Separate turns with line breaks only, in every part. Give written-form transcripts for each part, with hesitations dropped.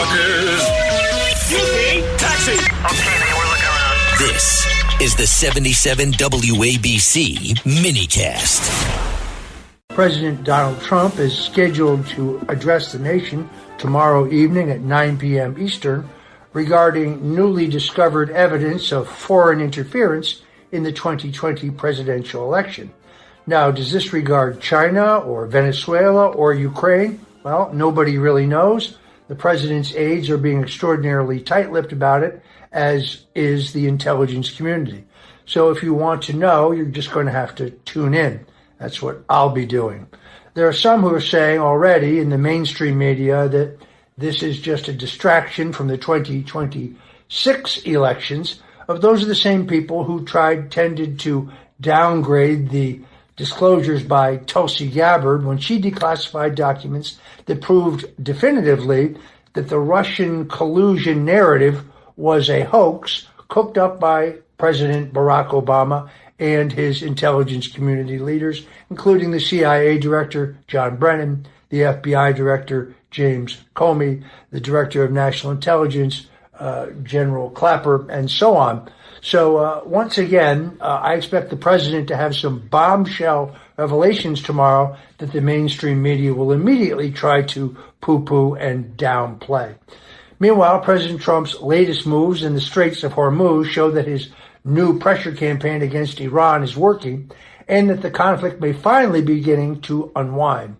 motherfuckers. Excuse me, taxi.
Okay, man, we're looking around.
This is the 77 WABC minicast.
President Donald Trump is scheduled to address the nation tomorrow evening at 9 p.m. Eastern regarding newly discovered evidence of foreign interference in the 2020 presidential election. Now, does this regard China or Venezuela or Ukraine? Well, nobody really knows. The president's aides are being extraordinarily tight-lipped about it, as is the intelligence community. So if you want to know, you're just going to have to tune in. That's what I'll be doing. There are some who are saying already in the mainstream media that this is just a distraction from the 2026 elections. Those are the same people who tended to downgrade the disclosures by Tulsi Gabbard when she declassified documents that proved definitively that the Russian collusion narrative was a hoax cooked up by President Barack Obama and his intelligence community leaders, including the CIA Director John Brennan, the FBI Director James Comey, the Director of National Intelligence General Clapper, and so on. So once again, I expect the president to have some bombshell revelations tomorrow that the mainstream media will immediately try to poo-poo and downplay. Meanwhile, President Trump's latest moves in the Straits of Hormuz show that his new pressure campaign against Iran is working and that the conflict may finally be beginning to unwind.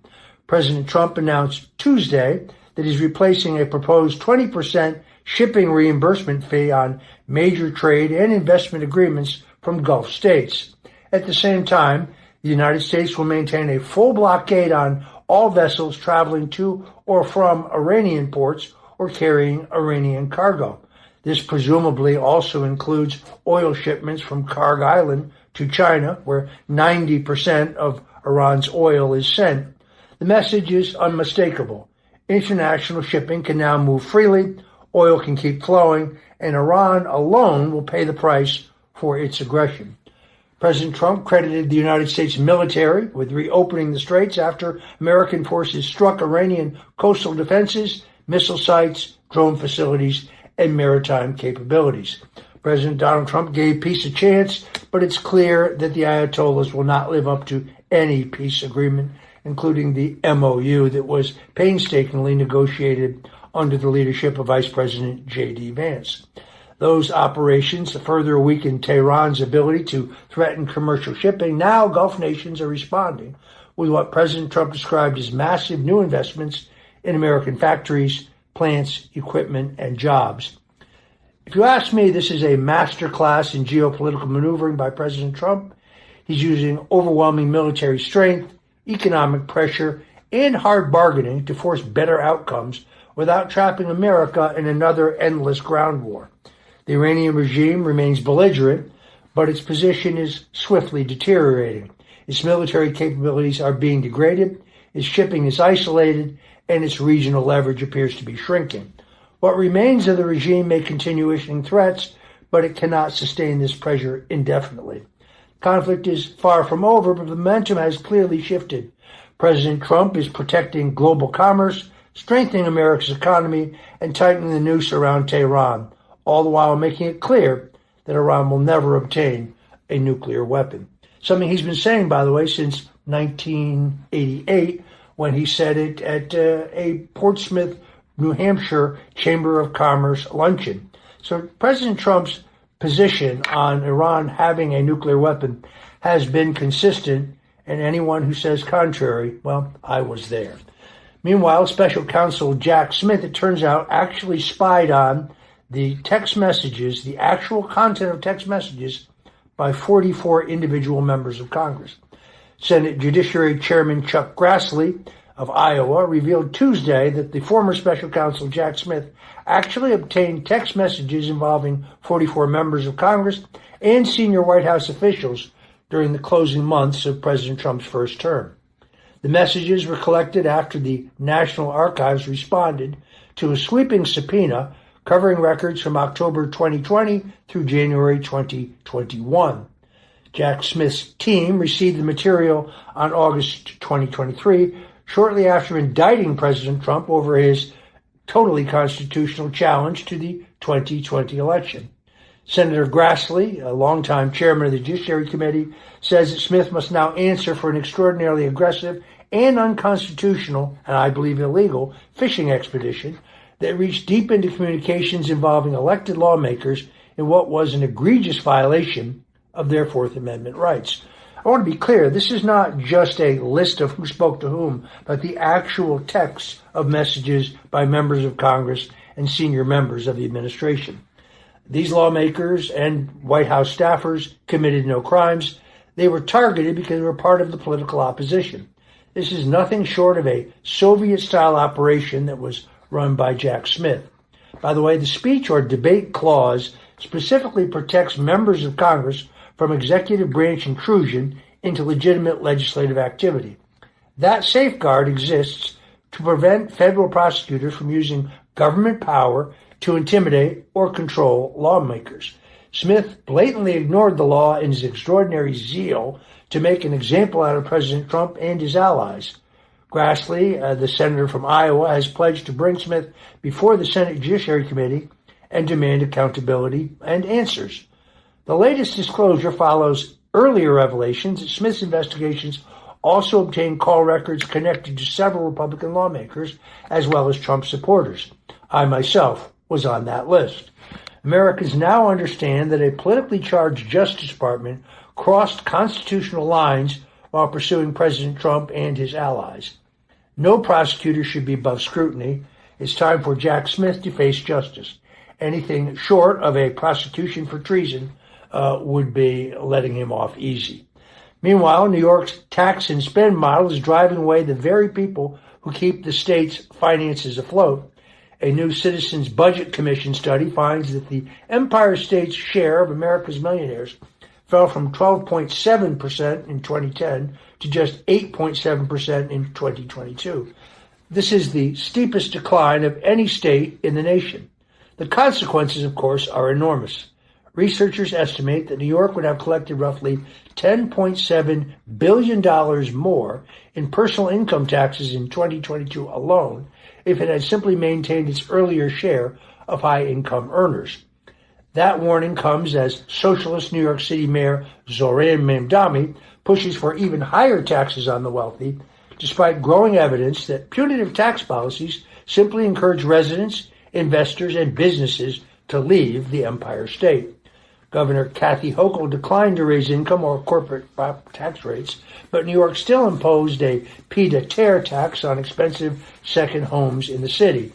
President Trump announced Tuesday that he's replacing a proposed 20% shipping reimbursement fee on major trade and investment agreements from Gulf states. At the same time, the United States will maintain a full blockade on all vessels traveling to or from Iranian ports or carrying Iranian cargo. This presumably also includes oil shipments from Kharg Island to China, where 90% of Iran's oil is sent. The message is unmistakable. International shipping can now move freely, oil can keep flowing, and Iran alone will pay the price for its aggression. President Trump credited the United States military with reopening the straits after American forces struck Iranian coastal defenses, missile sites, drone facilities, and maritime capabilities. President Donald Trump gave peace a chance, but it's clear that the Ayatollahs will not live up to any peace agreement, including the MOU that was painstakingly negotiated under the leadership of Vice President J.D. Vance. Those operations further weakened Tehran's ability to threaten commercial shipping. Now Gulf nations are responding with what President Trump described as massive new investments in American factories, plants, equipment, and jobs. If you ask me, this is a masterclass in geopolitical maneuvering by President Trump. He's using overwhelming military strength, economic pressure, and hard bargaining to force better outcomes without trapping America in another endless ground war. The Iranian regime remains belligerent, but its position is swiftly deteriorating. Its military capabilities are being degraded, its shipping is isolated, and its regional leverage appears to be shrinking. What remains of the regime may continue issuing threats, but it cannot sustain this pressure indefinitely. Conflict is far from over, but the momentum has clearly shifted. President Trump is protecting global commerce, strengthening America's economy, and tightening the noose around Tehran, all the while making it clear that Iran will never obtain a nuclear weapon. Something he's been saying, by the way, since 1988, when he said it at a Portsmouth, New Hampshire Chamber of Commerce luncheon. So President Trump's position on Iran having a nuclear weapon has been consistent, and anyone who says contrary, well, I was there. Meanwhile, Special Counsel Jack Smith, it turns out, actually spied on the text messages, the actual content of text messages, by 44 individual members of Congress. Senate Judiciary Chairman Chuck Grassley of Iowa revealed Tuesday that the former Special Counsel Jack Smith actually obtained text messages involving 44 members of Congress and senior White House officials during the closing months of President Trump's first term. The messages were collected after the National Archives responded to a sweeping subpoena covering records from October 2020 through January 2021. Jack Smith's team received the material on August 2023, shortly after indicting President Trump over his totally constitutional challenge to the 2020 election. Senator Grassley, a longtime chairman of the Judiciary Committee, says that Smith must now answer for an extraordinarily aggressive and unconstitutional, and I believe illegal, fishing expedition that reached deep into communications involving elected lawmakers in what was an egregious violation of their Fourth Amendment rights. I want to be clear, this is not just a list of who spoke to whom, but the actual text of messages by members of Congress and senior members of the administration. These lawmakers and White House staffers committed no crimes. They were targeted because they were part of the political opposition. This is nothing short of a Soviet-style operation that was run by Jack Smith. By the way, the speech or debate clause specifically protects members of Congress from executive branch intrusion into legitimate legislative activity. That safeguard exists to prevent federal prosecutors from using government power to intimidate or control lawmakers. Smith blatantly ignored the law in his extraordinary zeal to make an example out of President Trump and his allies. Grassley, the senator from Iowa, has pledged to bring Smith before the Senate Judiciary Committee and demand accountability and answers. The latest disclosure follows earlier revelations that Smith's investigations also obtained call records connected to several Republican lawmakers as well as Trump supporters. I myself was on that list. Americans now understand that a politically charged Justice Department crossed constitutional lines while pursuing President Trump and his allies. No prosecutor should be above scrutiny. It's time for Jack Smith to face justice. Anything short of a prosecution for treason would be letting him off easy. Meanwhile, New York's tax and spend model is driving away the very people who keep the state's finances afloat. A new Citizens Budget Commission study finds that the Empire State's share of America's millionaires fell from 12.7% in 2010 to just 8.7% in 2022. This is the steepest decline of any state in the nation. The consequences, of course, are enormous. Researchers estimate that New York would have collected roughly $10.7 billion more in personal income taxes in 2022 alone if it had simply maintained its earlier share of high-income earners. That warning comes as socialist New York City Mayor Zoran Mamdani pushes for even higher taxes on the wealthy, despite growing evidence that punitive tax policies simply encourage residents, investors, and businesses to leave the Empire State. Governor Kathy Hochul declined to raise income or corporate tax rates, but New York still imposed a pied-à-terre tax on expensive second homes in the city.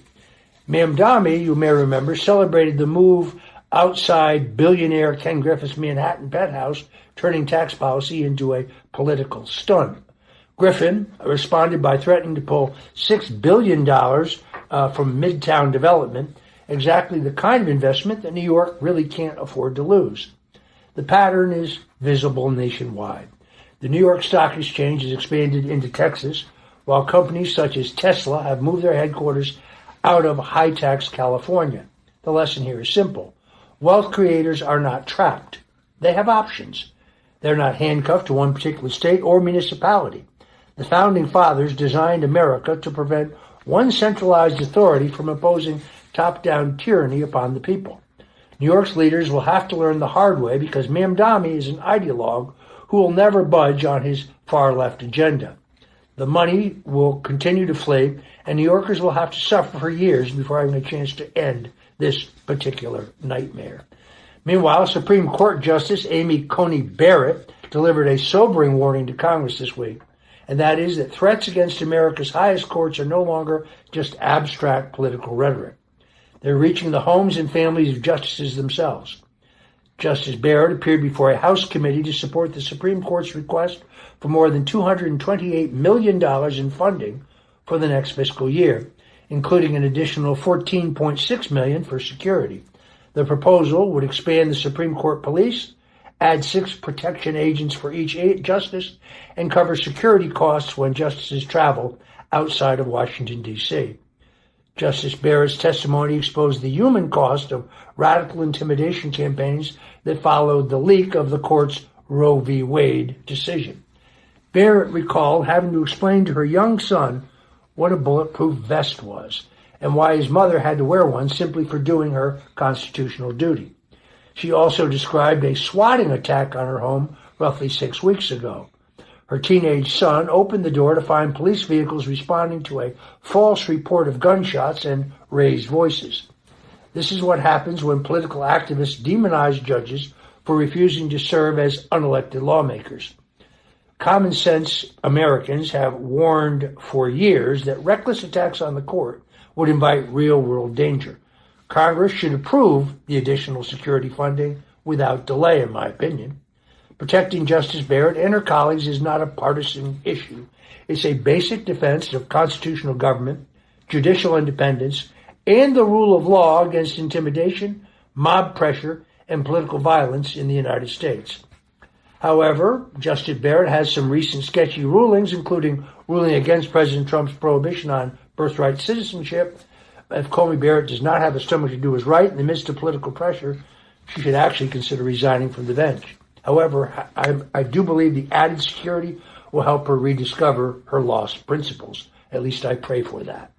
Mamdani, you may remember, celebrated the move outside billionaire Ken Griffith's Manhattan penthouse, turning tax policy into a political stunt. Griffin responded by threatening to pull $6 billion from Midtown development, exactly the kind of investment that New York really can't afford to lose. The pattern is visible nationwide. The New York Stock Exchange has expanded into Texas, while companies such as Tesla have moved their headquarters out of high-tax California. The lesson here is simple. Wealth creators are not trapped. They have options. They're not handcuffed to one particular state or municipality. The Founding Fathers designed America to prevent one centralized authority from imposing top-down tyranny upon the people. New York's leaders will have to learn the hard way because Mamdani is an ideologue who will never budge on his far-left agenda. The money will continue to flee, and New Yorkers will have to suffer for years before having a chance to end this particular nightmare. Meanwhile, Supreme Court Justice Amy Coney Barrett delivered a sobering warning to Congress this week, and that is that threats against America's highest courts are no longer just abstract political rhetoric. They're reaching the homes and families of justices themselves. Justice Barrett appeared before a House committee to support the Supreme Court's request for more than $228 million in funding for the next fiscal year, including an additional $14.6 million for security. The proposal would expand the Supreme Court police, add 6 protection agents for each justice, and cover security costs when justices travel outside of Washington, D.C. Justice Barrett's testimony exposed the human cost of radical intimidation campaigns that followed the leak of the court's Roe v. Wade decision. Barrett recalled having to explain to her young son what a bulletproof vest was, and why his mother had to wear one simply for doing her constitutional duty. She also described a swatting attack on her home roughly 6 weeks ago. Her teenage son opened the door to find police vehicles responding to a false report of gunshots and raised voices. This is what happens when political activists demonize judges for refusing to serve as unelected lawmakers. Common sense Americans have warned for years that reckless attacks on the court would invite real-world danger. Congress should approve the additional security funding without delay, in my opinion. Protecting Justice Barrett and her colleagues is not a partisan issue. It's a basic defense of constitutional government, judicial independence, and the rule of law against intimidation, mob pressure, and political violence in the United States. However, Justice Barrett has some recent sketchy rulings, including ruling against President Trump's prohibition on birthright citizenship. If Coney Barrett does not have a stomach to do his right in the midst of political pressure, she should actually consider resigning from the bench. However, I do believe the added security will help her rediscover her lost principles. At least I pray for that.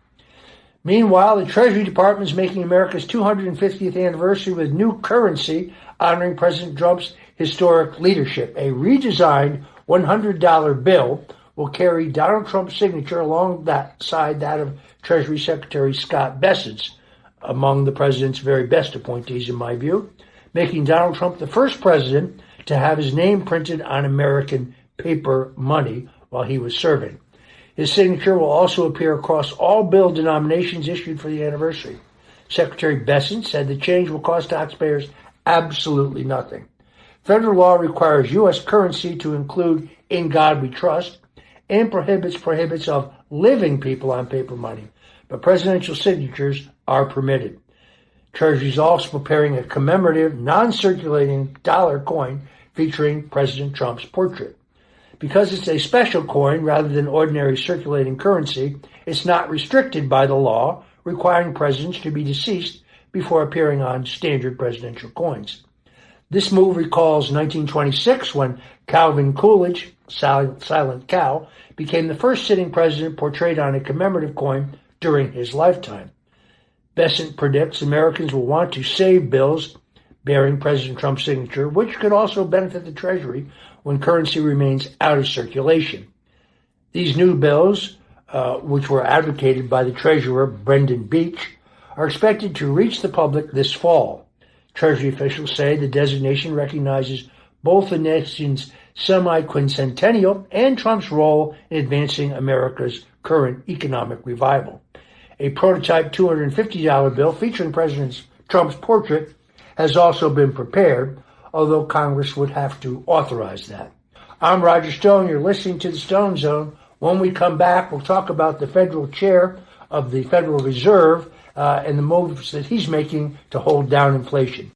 Meanwhile, the Treasury Department is making America's 250th anniversary with new currency honoring President Trump's historic leadership. A redesigned $100 bill will carry Donald Trump's signature alongside that of Treasury Secretary Scott Bessent's, among the president's very best appointees, in my view, making Donald Trump the first president to have his name printed on American paper money while he was serving. His signature will also appear across all bill denominations issued for the anniversary. Secretary Bessent said the change will cost taxpayers absolutely nothing. Federal law requires U.S. currency to include "In God We Trust" and prohibits of living people on paper money, but presidential signatures are permitted. Treasury is also preparing a commemorative, non-circulating dollar coin featuring President Trump's portrait. Because it's a special coin rather than ordinary circulating currency, it's not restricted by the law requiring presidents to be deceased before appearing on standard presidential coins. This move recalls 1926 when Calvin Coolidge, Silent Cal, became the first sitting president portrayed on a commemorative coin during his lifetime. Bessent predicts Americans will want to save bills bearing President Trump's signature, which could also benefit the Treasury when currency remains out of circulation. These new bills, which were advocated by the Treasurer, Brendan Beach, are expected to reach the public this fall. Treasury officials say the designation recognizes both the nation's semi-quincentennial and Trump's role in advancing America's current economic revival. A prototype $250 bill featuring President Trump's portrait has also been prepared, although Congress would have to authorize that. I'm Roger Stone. You're listening to the Stone Zone. When we come back, we'll talk about the federal chair of the Federal Reserve and the moves that he's making to hold down inflation.